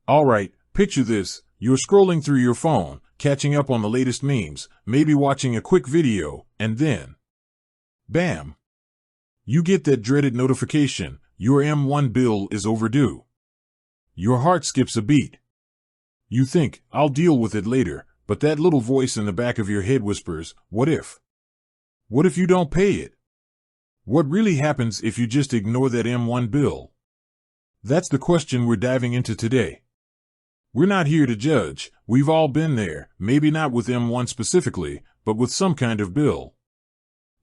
Alright, picture this. You're scrolling through your phone, catching up on the latest memes, maybe watching a quick video, and then, bam! You get that dreaded notification. Your M1 bill is overdue. Your heart skips a beat. You think, I'll deal with it later, but that little voice in the back of your head whispers, what if? What if you don't pay it? What really happens if you just ignore that M1 bill? That's the question we're diving into today. We're not here to judge. We've all been there, maybe not with M1 specifically, but with some kind of bill.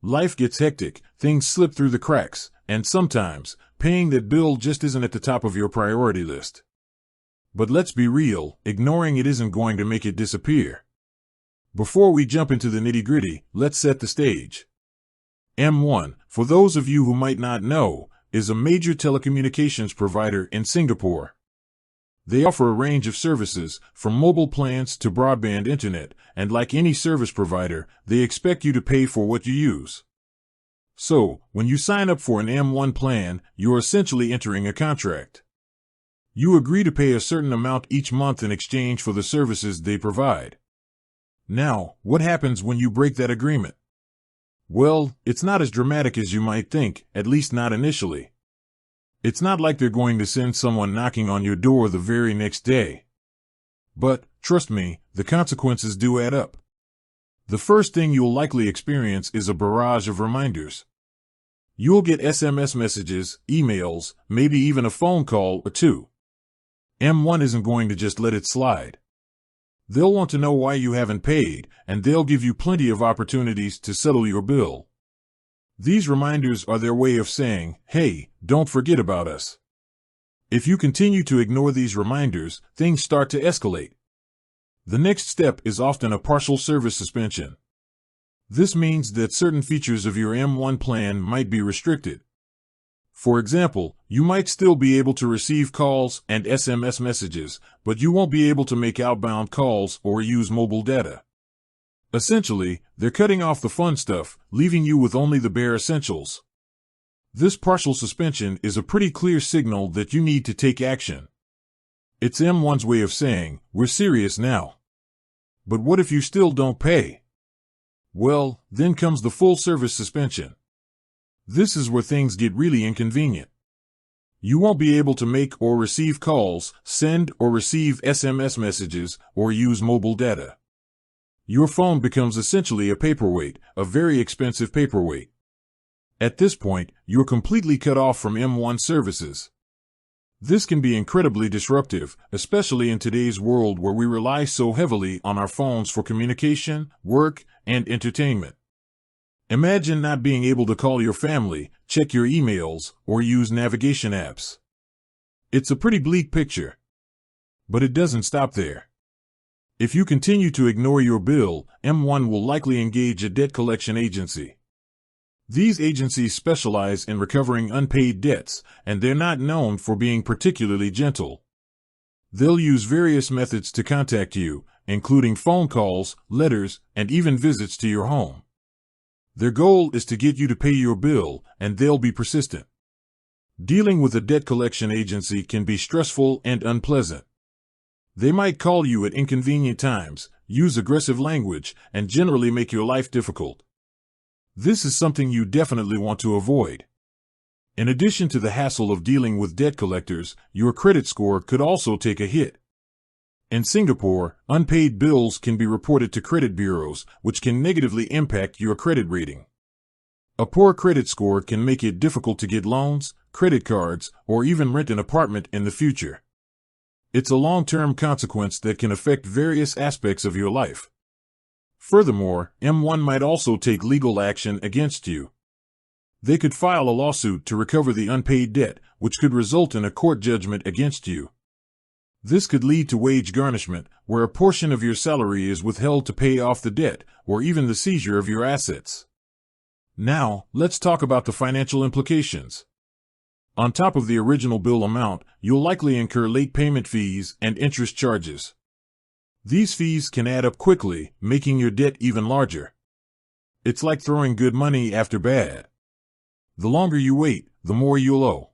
Life gets hectic, things slip through the cracks, and sometimes, paying that bill just isn't at the top of your priority list. But let's be real, ignoring it isn't going to make it disappear. Before we jump into the nitty-gritty, let's set the stage. M1, for those of you who might not know, is a major telecommunications provider in Singapore. They offer a range of services, from mobile plans to broadband internet, and like any service provider, they expect you to pay for what you use. So, when you sign up for an M1 plan, you're essentially entering a contract. You agree to pay a certain amount each month in exchange for the services they provide. Now, what happens when you break that agreement? Well, it's not as dramatic as you might think, at least not initially. It's not like they're going to send someone knocking on your door the very next day. But, trust me, the consequences do add up. The first thing you'll likely experience is a barrage of reminders. You'll get SMS messages, emails, maybe even a phone call or two. M1 isn't going to just let it slide. They'll want to know why you haven't paid, and they'll give you plenty of opportunities to settle your bill. These reminders are their way of saying, hey, don't forget about us. If you continue to ignore these reminders, things start to escalate. The next step is often a partial service suspension. This means that certain features of your M1 plan might be restricted. For example, you might still be able to receive calls and SMS messages, but you won't be able to make outbound calls or use mobile data. Essentially, they're cutting off the fun stuff, leaving you with only the bare essentials. This partial suspension is a pretty clear signal that you need to take action. It's M1's way of saying, we're serious now. But what if you still don't pay? Well, then comes the full service suspension. This is where things get really inconvenient. You won't be able to make or receive calls, send or receive SMS messages, or use mobile data. Your phone becomes essentially a paperweight, a very expensive paperweight. At this point, you're completely cut off from M1 services. This can be incredibly disruptive, especially in today's world where we rely so heavily on our phones for communication, work, and entertainment. Imagine not being able to call your family, check your emails, or use navigation apps. It's a pretty bleak picture. But it doesn't stop there. If you continue to ignore your bill, M1 will likely engage a debt collection agency. These agencies specialize in recovering unpaid debts, and they're not known for being particularly gentle. They'll use various methods to contact you, including phone calls, letters, and even visits to your home. Their goal is to get you to pay your bill, and they'll be persistent. Dealing with a debt collection agency can be stressful and unpleasant. They might call you at inconvenient times, use aggressive language, and generally make your life difficult. This is something you definitely want to avoid. In addition to the hassle of dealing with debt collectors, your credit score could also take a hit. In Singapore, unpaid bills can be reported to credit bureaus, which can negatively impact your credit rating. A poor credit score can make it difficult to get loans, credit cards, or even rent an apartment in the future. It's a long-term consequence that can affect various aspects of your life. Furthermore, M1 might also take legal action against you. They could file a lawsuit to recover the unpaid debt, which could result in a court judgment against you. This could lead to wage garnishment, where a portion of your salary is withheld to pay off the debt, or even the seizure of your assets. Now, let's talk about the financial implications. On top of the original bill amount, you'll likely incur late payment fees and interest charges. These fees can add up quickly, making your debt even larger. It's like throwing good money after bad. The longer you wait, the more you'll owe.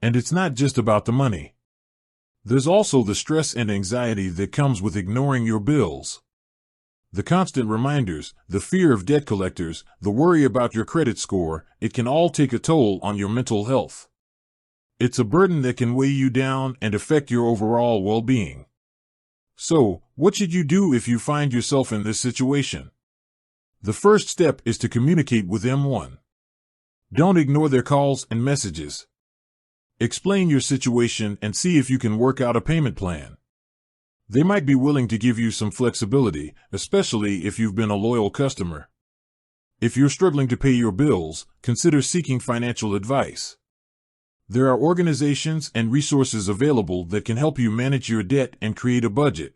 And it's not just about the money. There's also the stress and anxiety that comes with ignoring your bills. The constant reminders, the fear of debt collectors, the worry about your credit score, it can all take a toll on your mental health. It's a burden that can weigh you down and affect your overall well-being. So, what should you do if you find yourself in this situation? The first step is to communicate with M1. Don't ignore their calls and messages. Explain your situation and see if you can work out a payment plan. They might be willing to give you some flexibility, especially if you've been a loyal customer. If you're struggling to pay your bills, consider seeking financial advice. There are organizations and resources available that can help you manage your debt and create a budget.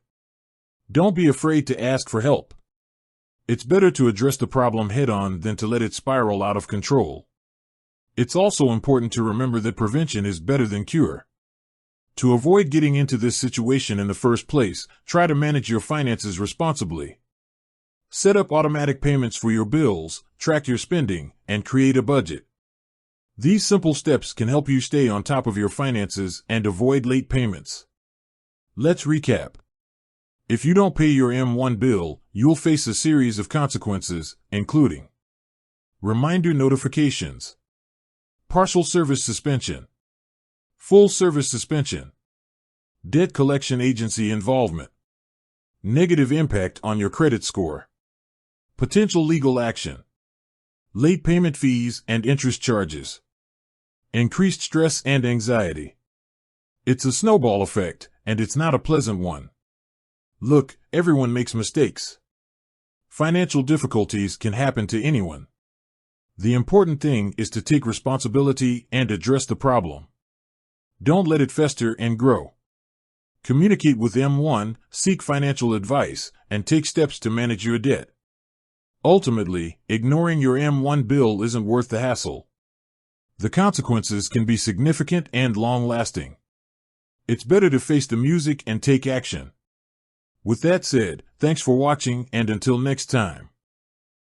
Don't be afraid to ask for help. It's better to address the problem head-on than to let it spiral out of control. It's also important to remember that prevention is better than cure. To avoid getting into this situation in the first place, try to manage your finances responsibly. Set up automatic payments for your bills, track your spending, and create a budget. These simple steps can help you stay on top of your finances and avoid late payments. Let's recap. If you don't pay your M1 bill, you'll face a series of consequences, including reminder notifications, partial service suspension, full service suspension, debt collection agency involvement, negative impact on your credit score, potential legal action, late payment fees and interest charges, increased stress and anxiety. It's a snowball effect, and it's not a pleasant one. Look, everyone makes mistakes. Financial difficulties can happen to anyone. The important thing is to take responsibility and address the problem. Don't let it fester and grow. Communicate with M1, seek financial advice, and take steps to manage your debt. Ultimately, ignoring your M1 bill isn't worth the hassle. The consequences can be significant and long-lasting. It's better to face the music and take action. With that said, thanks for watching, and until next time.